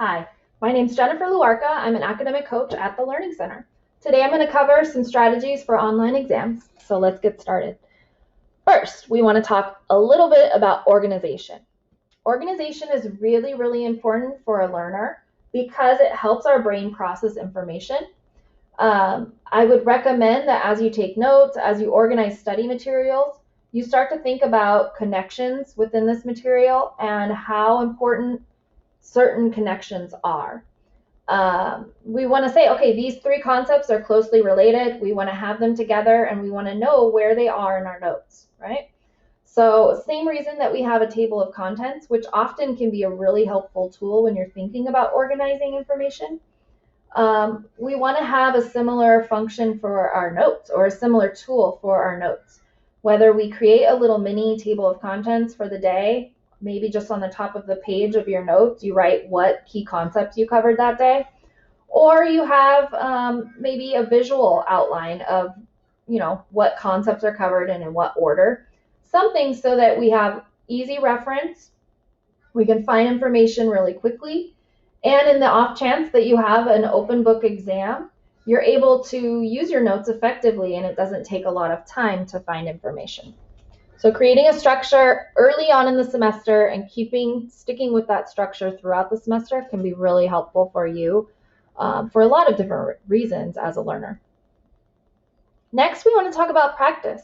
Hi, my name's Jennifer Luarca. I'm an academic coach at the Learning Center. Today I'm going to cover some strategies for online exams, so let's get started. First, we want to talk a little bit about organization. Organization is really, really important for a learner because it helps our brain process information. I would recommend that as you take notes, as you organize study materials, you start to think about connections within this material and how important certain connections are. We want to say, okay, these three concepts are closely related. We want to have them together and we want to know where they are in our notes, right? So same reason that we have a table of contents, which often can be a really helpful tool when you're thinking about organizing information. We want to have a similar function for our notes or a similar tool for our notes. Whether we create a little mini table of contents for the day, maybe just on the top of the page of your notes, you write what key concepts you covered that day, or you have maybe a visual outline of, what concepts are covered and in what order. Something so that we have easy reference, we can find information really quickly, and in the off chance that you have an open book exam, you're able to use your notes effectively and it doesn't take a lot of time to find information. So creating a structure early on in the semester and sticking with that structure throughout the semester can be really helpful for you for a lot of different reasons as a learner. Next, we want to talk about practice.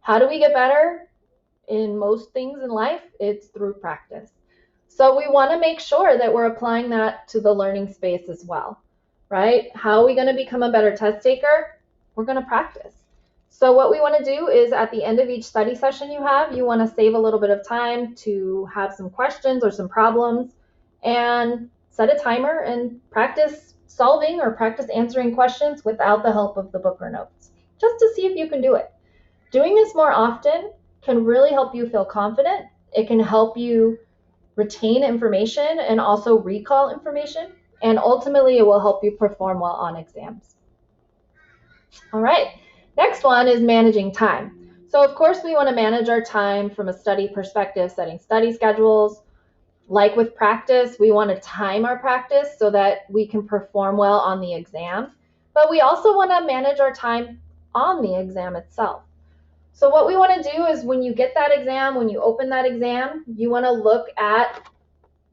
How do we get better? In most things in life, it's through practice. So we want to make sure that we're applying that to the learning space as well, right? How are we going to become a better test taker? We're going to practice. So what we want to do is at the end of each study session you want to save a little bit of time to have some questions or some problems and set a timer and practice solving or practice answering questions without the help of the book or notes, just to see if you can do it. Doing this more often can really help you feel confident. It can help you retain information and also recall information, and ultimately it will help you perform well on exams. All right, next one is managing time. So of course we want to manage our time from a study perspective, setting study schedules. Like with practice, we want to time our practice so that we can perform well on the exam, but we also want to manage our time on the exam itself. So what we want to do is when you get that exam, when you open that exam, you want to look at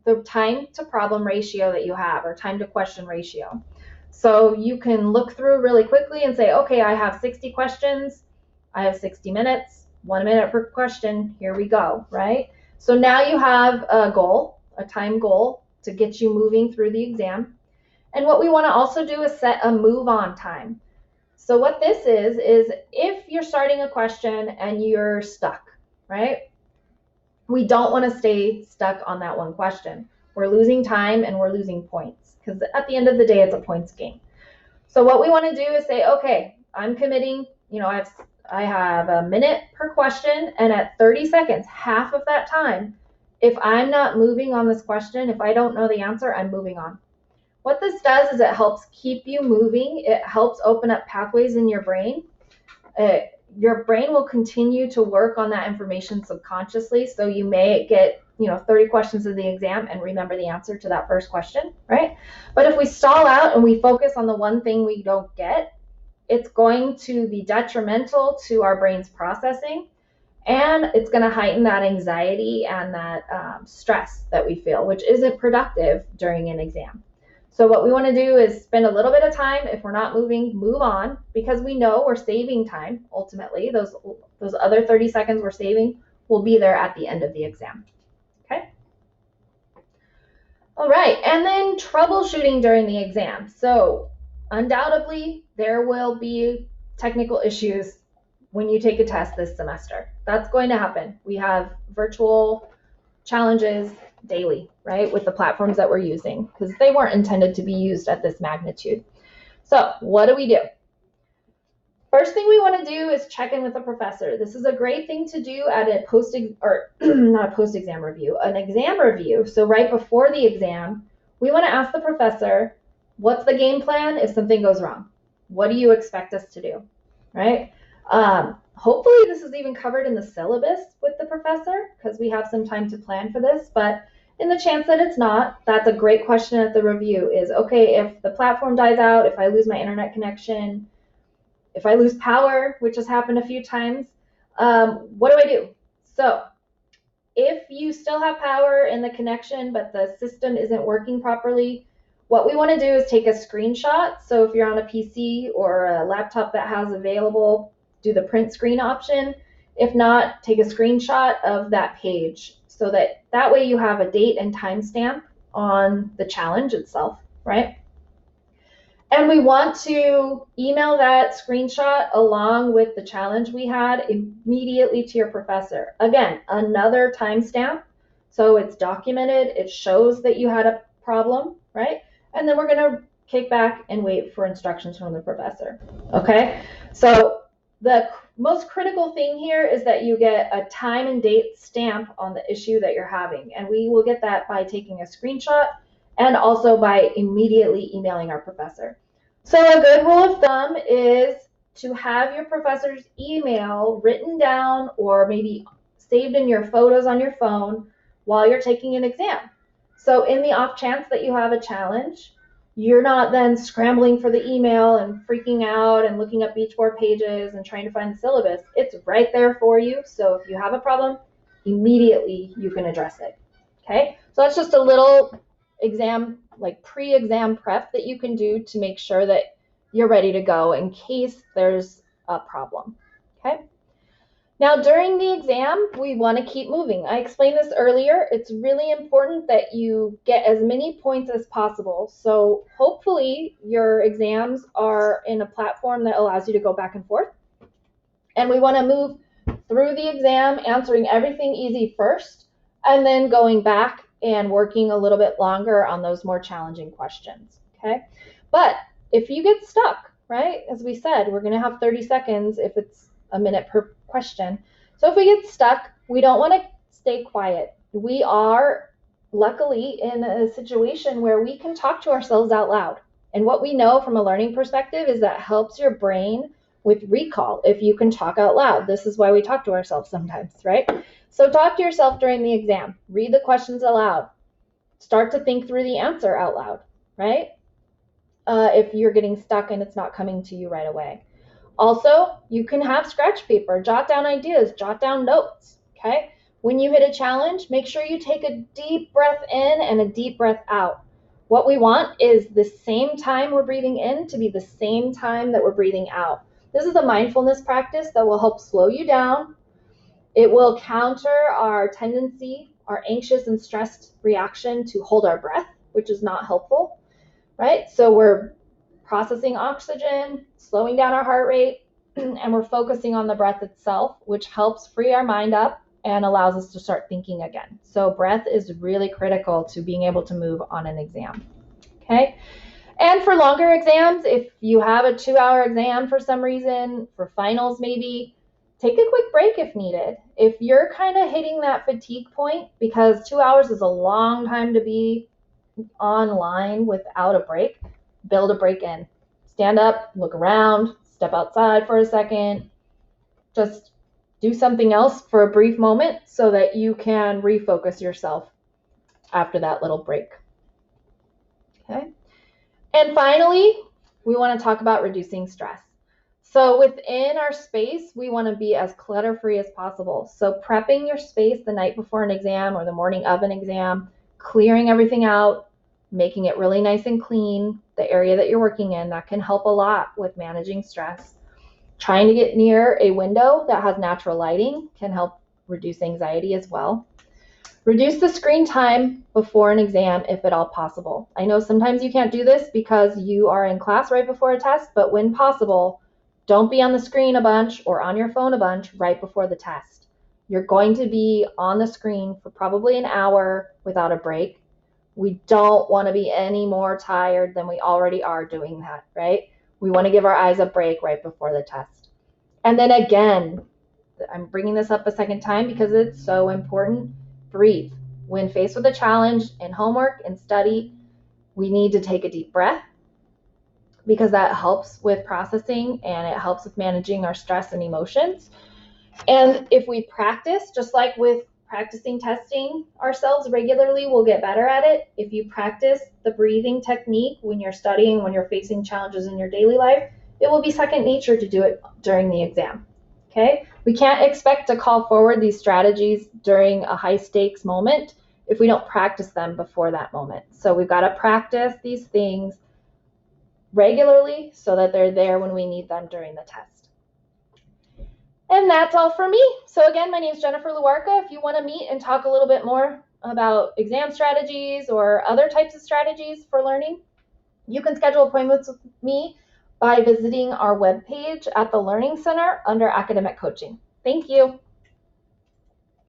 the time to problem ratio that you have, or time to question ratio. So you can look through really quickly and say, okay, I have 60 questions, I have 60 minutes, 1 minute per question, here we go, right? So now you have a goal, a time goal to get you moving through the exam. And what we want to also do is set a move on time. So what this is if you're starting a question and you're stuck, right? We don't want to stay stuck on that one question. We're losing time and we're losing points because at the end of the day, it's a points game. So what we want to do is say, okay, I'm committing, I have a minute per question, and at 30 seconds, half of that time, if I'm not moving on this question, if I don't know the answer, I'm moving on. What this does is it helps keep you moving. It helps open up pathways in your brain. Your brain will continue to work on that information subconsciously. So you may get 30 questions of the exam and remember the answer to that first question, right? But if we stall out and we focus on the one thing we don't get, it's going to be detrimental to our brain's processing, and it's going to heighten that anxiety and that stress that we feel, which isn't productive during an exam. So what we want to do is spend a little bit of time. If we're not moving, move on, because we know we're saving time. Ultimately, those other 30 seconds we're saving will be there at the end of the exam. Okay. All right, and then troubleshooting during the exam. So undoubtedly, there will be technical issues when you take a test this semester. That's going to happen. We have virtual challenges daily, right, with the platforms that we're using, because they weren't intended to be used at this magnitude. So what do? First thing we want to do is check in with the professor. This is a great thing to do at a not a post-exam review, an exam review. So right before the exam, we want to ask the professor, what's the game plan if something goes wrong? What do you expect us to do, right? Hopefully this is even covered in the syllabus with the professor, because we have some time to plan for this, but In the chance that it's not, that's a great question at the review is, okay, if the platform dies out, if I lose my internet connection, if I lose power, which has happened a few times, what do I do? So if you still have power in the connection, but the system isn't working properly, what we want to do is take a screenshot. So if you're on a PC or a laptop that has available, do the print screen option. If not, take a screenshot of that page so that way you have a date and timestamp on the challenge itself, right? And we want to email that screenshot along with the challenge we had immediately to your professor. Again, another timestamp. So it's documented, it shows that you had a problem, right? And then we're gonna kick back and wait for instructions from the professor, okay? So the most critical thing here is that you get a time and date stamp on the issue that you're having. And we will get that by taking a screenshot and also by immediately emailing our professor. So a good rule of thumb is to have your professor's email written down or maybe saved in your photos on your phone while you're taking an exam. So in the off chance that you have a challenge, you're not then scrambling for the email and freaking out and looking up each 4 pages and trying to find the syllabus. It's right there for you. So if you have a problem, immediately you can address it. Okay, so that's just a little exam, like pre-exam prep that you can do to make sure that you're ready to go in case there's a problem. Okay. Now during the exam, we want to keep moving. I explained this earlier. It's really important that you get as many points as possible. So hopefully your exams are in a platform that allows you to go back and forth. And we want to move through the exam, answering everything easy first, and then going back and working a little bit longer on those more challenging questions, okay? But if you get stuck, right, as we said, we're gonna have 30 seconds if it's a minute per question. So if we get stuck, we don't wanna stay quiet. We are luckily in a situation where we can talk to ourselves out loud. And what we know from a learning perspective is that helps your brain with recall if you can talk out loud. This is why we talk to ourselves sometimes, right? So talk to yourself during the exam. Read the questions aloud. Start to think through the answer out loud, right? If you're getting stuck and it's not coming to you right away. Also, you can have scratch paper. Jot down ideas. Jot down notes, okay? When you hit a challenge, make sure you take a deep breath in and a deep breath out. What we want is the same time we're breathing in to be the same time that we're breathing out. This is a mindfulness practice that will help slow you down. It will counter our tendency, our anxious and stressed reaction to hold our breath, which is not helpful, right? So we're processing oxygen, slowing down our heart rate, and we're focusing on the breath itself, which helps free our mind up and allows us to start thinking again. So breath is really critical to being able to move on an exam, okay? And for longer exams, if you have a 2-hour exam for some reason, for finals maybe, take a quick break if needed. If you're kind of hitting that fatigue point, because 2 hours is a long time to be online without a break, build a break in. Stand up, look around, step outside for a second, just do something else for a brief moment so that you can refocus yourself after that little break. Okay. And finally, we want to talk about reducing stress. So within our space, we want to be as clutter-free as possible. So prepping your space the night before an exam or the morning of an exam, clearing everything out, making it really nice and clean, the area that you're working in, that can help a lot with managing stress. Trying to get near a window that has natural lighting can help reduce anxiety as well. Reduce the screen time before an exam if at all possible. I know sometimes you can't do this because you are in class right before a test, but when possible, don't be on the screen a bunch or on your phone a bunch right before the test. You're going to be on the screen for probably an hour without a break. We don't want to be any more tired than we already are doing that, right? We want to give our eyes a break right before the test. And then again, I'm bringing this up a second time because it's so important. Breathe. When faced with a challenge in homework and study, we need to take a deep breath because that helps with processing and it helps with managing our stress and emotions. And if we practice, just like with practicing testing ourselves regularly, we'll get better at it. If you practice the breathing technique when you're studying, when you're facing challenges in your daily life, it will be second nature to do it during the exam. Okay? We can't expect to call forward these strategies during a high stakes moment if we don't practice them before that moment. So we've got to practice these things regularly so that they're there when we need them during the test. And that's all for me. So again, my name is Jennifer Luarca. If you want to meet and talk a little bit more about exam strategies or other types of strategies for learning, you can schedule appointments with me by visiting our webpage at the Learning Center under Academic Coaching. Thank you.